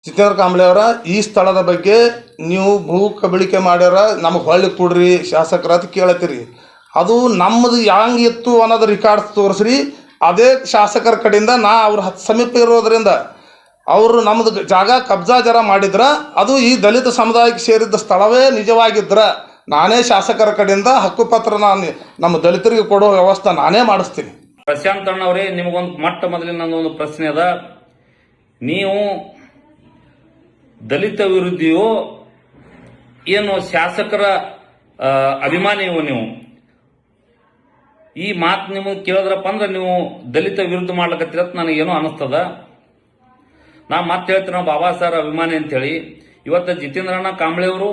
ಜಿತೇಂದ್ರ ಕಾಂಬ್ಳೆ ಅವರ ಈ ಸ್ಥಳದ ಬಗ್ಗೆ ನೀವು ಭೂ ಕಬಳಿಕೆ ಮಾಡ್ಯಾರ ನಮಗೆ ಹೊಳ್ಳಿ ಕೊಡ್ರಿ ಶಾಸಕರ ಅಂತ ಕೇಳತ್ತೀರಿ. ಅದು ನಮ್ಮದು ಹ್ಯಾಂಗೆ ಇತ್ತು ಅನ್ನೋದು ರಿಕಾರ್ಡ್ಸ್ ತೋರಿಸ್ರಿ. ಅದೇ ಶಾಸಕರ ಕಡೆಯಿಂದ ನಾ ಅವ್ರ ಸಮೀಪ ಇರೋದ್ರಿಂದ ಅವರು ನಮ್ಮದು ಜಾಗ ಕಬ್ಜಾ ಜರ ಮಾಡಿದ್ರ ಅದು ಈ ದಲಿತ ಸಮುದಾಯಕ್ಕೆ ಸೇರಿದ್ದ ಸ್ಥಳವೇ ನಿಜವಾಗಿದ್ರ ನಾನೇ ಶಾಸಕರ ಕಡೆಯಿಂದ ಹಕ್ಕುಪತ್ರ ನಮ್ಮ ದಲಿತರಿಗೆ ಕೊಡೋ ವ್ಯವಸ್ಥೆ ನಾನೇ ಮಾಡಿಸ್ತೀನಿ. ಪ್ರಶಾಂತ್ ಅಣ್ಣವರೇ, ನಿಮಗೊಂದು ಮೊದಲಿನ ಒಂದು ಪ್ರಶ್ನೆ ಅದ. ನೀವು ದಲಿತ ವಿರುದ್ಧಿಯೋ ಏನು ಶಾಸಕರ ಅಭಿಮಾನಿಯೋ? ನೀವು ಈ ಮಾತು ನಿಮಗೆ ಕೇಳಿದ್ರಪ್ಪ ಅಂದ್ರೆ ನೀವು ದಲಿತ ವಿರುದ್ಧ ಮಾಡ್ಲಕತ್ತೀರ ಅಂತ ನನಗೇನೋ ಅನಿಸ್ತದ. ನಾ ಮತ್ತೆ ಹೇಳ್ತೀನಿ, ನಾವು ಬಾಬಾ ಸಾಹೇಬ್ ಅಭಿಮಾನಿ ಅಂತೇಳಿ. ಇವತ್ತು ಜಿತೇಂದ್ರಣ್ಣ ಕಾಂಬ್ಳೆ ಅವರು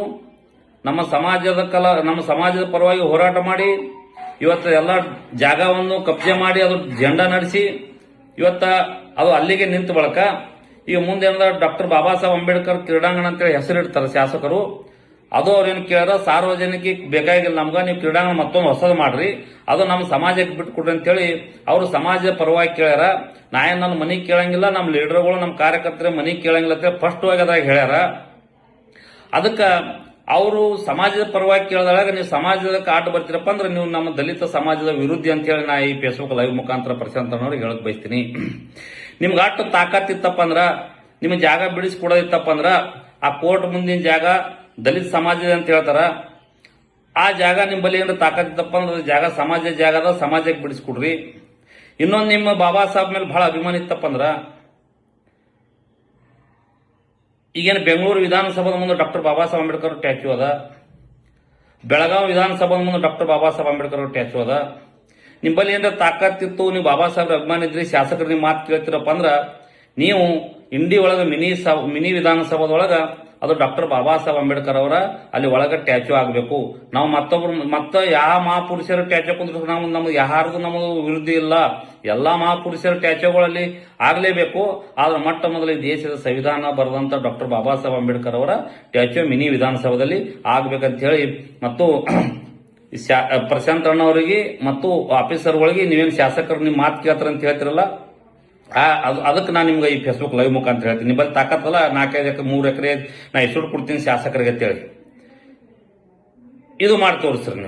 ನಮ್ಮ ಸಮಾಜದ ಪರವಾಗಿ ಹೋರಾಟ ಮಾಡಿ ಇವತ್ತು ಎಲ್ಲ ಜಾಗವನ್ನು ಕಬ್ಜೆ ಮಾಡಿ ಅದು ಜೆಂಡಾ ನಡೆಸಿ ಇವತ್ತ ಅದು ಅಲ್ಲಿಗೆ ನಿಂತ ಬಳಕ ಈಗ ಮುಂದೆ ಡಾಕ್ಟರ್ ಬಾಬಾ ಸಾಹೇಬ್ ಅಂಬೇಡ್ಕರ್ ಕ್ರೀಡಾಂಗಣ ಅಂತೇಳಿ ಹೆಸರಿಡ್ತಾರೆ ಶಾಸಕರು. ಅದು ಅವ್ರೇನು ಕೇಳ್ಯಾರ, ಸಾರ್ವಜನಿಕ ಬೇಕಾಗಿಲ್ಲ ನಮ್ಗ, ನೀವು ಕ್ರೀಡಾಂಗಣ ಮತ್ತೊಂದು ಹೊಸದು ಮಾಡ್ರಿ, ಅದು ನಮ್ಮ ಸಮಾಜಕ್ಕೆ ಬಿಟ್ಕೊಡ್ರಿ ಅಂತೇಳಿ ಅವರು ಸಮಾಜದ ಪರವಾಗಿ ಕೇಳ್ಯಾರ. ನಾ ಏನ್ ನನ್ನ ಮನೆಗೆ ಕೇಳಂಗಿಲ್ಲ, ನಮ್ಮ ಲೀಡರ್ಗಳು ನಮ್ಮ ಕಾರ್ಯಕರ್ತರ ಮನೆಗೆ ಕೇಳಂಗಿಲ್ಲ ಅಂತೇಳಿ ಫಸ್ಟ್ವಾಗಿ ಅದಾಗ ಹೇಳ್ಯಾರ. ಅದಕ್ಕೆ ಅವರು ಸಮಾಜದ ಪರವಾಗಿ ಕೇಳಿದಾಗ ನೀವು ಸಮಾಜದ ಆಟ ಬರ್ತೀರಪ್ಪ ಅಂದ್ರೆ ನೀವು ನಮ್ಮ ದಲಿತ ಸಮಾಜದ ವಿರುದ್ಧಿ ಅಂತ ಹೇಳಿ ನಾ ಈ ಫೇಸ್ಬುಕ್ ಲೈವ್ ಮುಖಾಂತರ ಪ್ರಶಾಂತ್ ಅವ್ರಿಗೆ ಹೇಳಕ್ ಬಯಸ್ತೀನಿ. ನಿಮ್ಗೆ ಅಷ್ಟು ತಾಕತ್ತಿತ್ತಪ್ಪ ಅಂದ್ರ, ನಿಮ್ಗೆ ಜಾಗ ಬಿಡಿಸ್ಕೊಡೋದಿತ್ತಪ್ಪ ಅಂದ್ರ ಆ ಕೋರ್ಟ್ ಮುಂದಿನ ಜಾಗ ದಲಿತ ಸಮಾಜದ ಅಂತ ಹೇಳ್ತಾರ. ಆ ಜಾಗ ನಿಮ್ಮಲ್ಲಿ ಏನಾರ ತಾಕತ್ತಿತ್ತಪ್ಪ ಅಂದ್ರೆ ಜಾಗ ಸಮಾಜದ ಜಾಗ ಅದ, ಸಮಾಜಕ್ಕೆ ಬಿಡಿಸ್ಕೊಡ್ರಿ. ಇನ್ನೊಂದು ನಿಮ್ಮ ಬಾಬಾ ಸಾಹೇಬ್ ಮೇಲೆ ಬಹಳ ಅಭಿಮಾನ ಇತ್ತಪ್ಪ ಅಂದ್ರ, ಈಗೇನು ಬೆಂಗಳೂರು ವಿಧಾನಸಭಾದ ಮುಂದೆ ಡಾಕ್ಟರ್ ಬಾಬಾ ಸಾಹೇಬ್ ಅಂಬೇಡ್ಕರ್ ಟ್ಯಾಚ್ಯೂ ಅದ, ಬೆಳಗಾವಿ ವಿಧಾನಸಭಾದ ಮುಂದೆ ಡಾಕ್ಟರ್ ಬಾಬಾ ಸಾಹೇಬ್ ಅಂಬೇಡ್ಕರ್ ಟ್ಯಾಚ್ಯೂ ಅದ. ನಿಮ್ಮಲ್ಲಿ ಏನಾರ ತಾಕತ್ತಿತ್ತು, ನೀವು ಬಾಬಾ ಸಾಹೇಬ್ ಅಭಿಮಾನಿ ಇದ್ರಿ, ಶಾಸಕರು ನಿಮ್ಮ ಮಾತು ಕೇಳ್ತಿರಪ್ಪ ಅಂದ್ರ ನೀವು ಇಂಡಿ ಒಳಗ ಮಿನಿ ವಿಧಾನಸಭಾದೊಳಗ ಅದು ಡಾಕ್ಟರ್ ಬಾಬಾ ಸಾಹೇಬ್ ಅಂಬೇಡ್ಕರ್ ಅವರ ಅಲ್ಲಿ ಒಳಗ ಟ್ಯಾಚ್ಯೂ ಆಗಬೇಕು. ನಾವು ಮತ್ತೆ ಯಾವ ಮಹಾಪುರುಷರ ಟ್ಯಾಚ್ಯೂ ಕುಂದ್ರು ನಮ್ಗೆ ಯಾರ್ದು ನಮಗೆ ವಿರುದ್ಧಿ ಇಲ್ಲ. ಎಲ್ಲಾ ಮಹಾಪುರುಷರ ಟ್ಯಾಚ್ಯೂಗಳಲ್ಲಿ ಆಗ್ಲೇಬೇಕು. ಆದ್ರೆ ಮೊದಲು ಈ ದೇಶದ ಸಂವಿಧಾನ ಬರೆದಂತ ಡಾಕ್ಟರ್ ಬಾಬಾ ಸಾಹೇಬ್ ಅಂಬೇಡ್ಕರ್ ಅವರ ಟ್ಯಾಚ್ಯೂ ಮಿನಿ ವಿಧಾನಸಭಾದಲ್ಲಿ ಆಗ್ಬೇಕಂತ ಹೇಳಿ ಮತ್ತು ಪ್ರಶಾಂತ್ ಅಣ್ಣವರಿಗೆ ಮತ್ತು ಆಫೀಸರ್ಗಳಿಗೆ ನೀವೇನು ಶಾಸಕರು ನಿಮ್ಮ ಮಾತು ಕೇಳ್ತಾರ ಅಂತ ಹೇಳ್ತಿರಲ್ಲ, ಅದಕ್ಕೆ ನಾನು ನಿಮ್ಗೆ ಈ ಫೇಸ್ಬುಕ್ ಲೈವ್ ಮುಖಾಂತರ ಹೇಳ್ತೀನಿ. ನಿಮ್ಮಲ್ಲಿ ತಾಕತ್ತಲ್ಲ 4 ಎಕರೆ 3 ಎಕರೆ ನಾ ಹೆಸರು ಕೊಡ್ತೀನಿ ಶಾಸಕರಿಗೆ ಅಂತೇಳಿ ಇದು ಮಾಡಿ ತೋರಿಸ್ರಿ ನೀವು.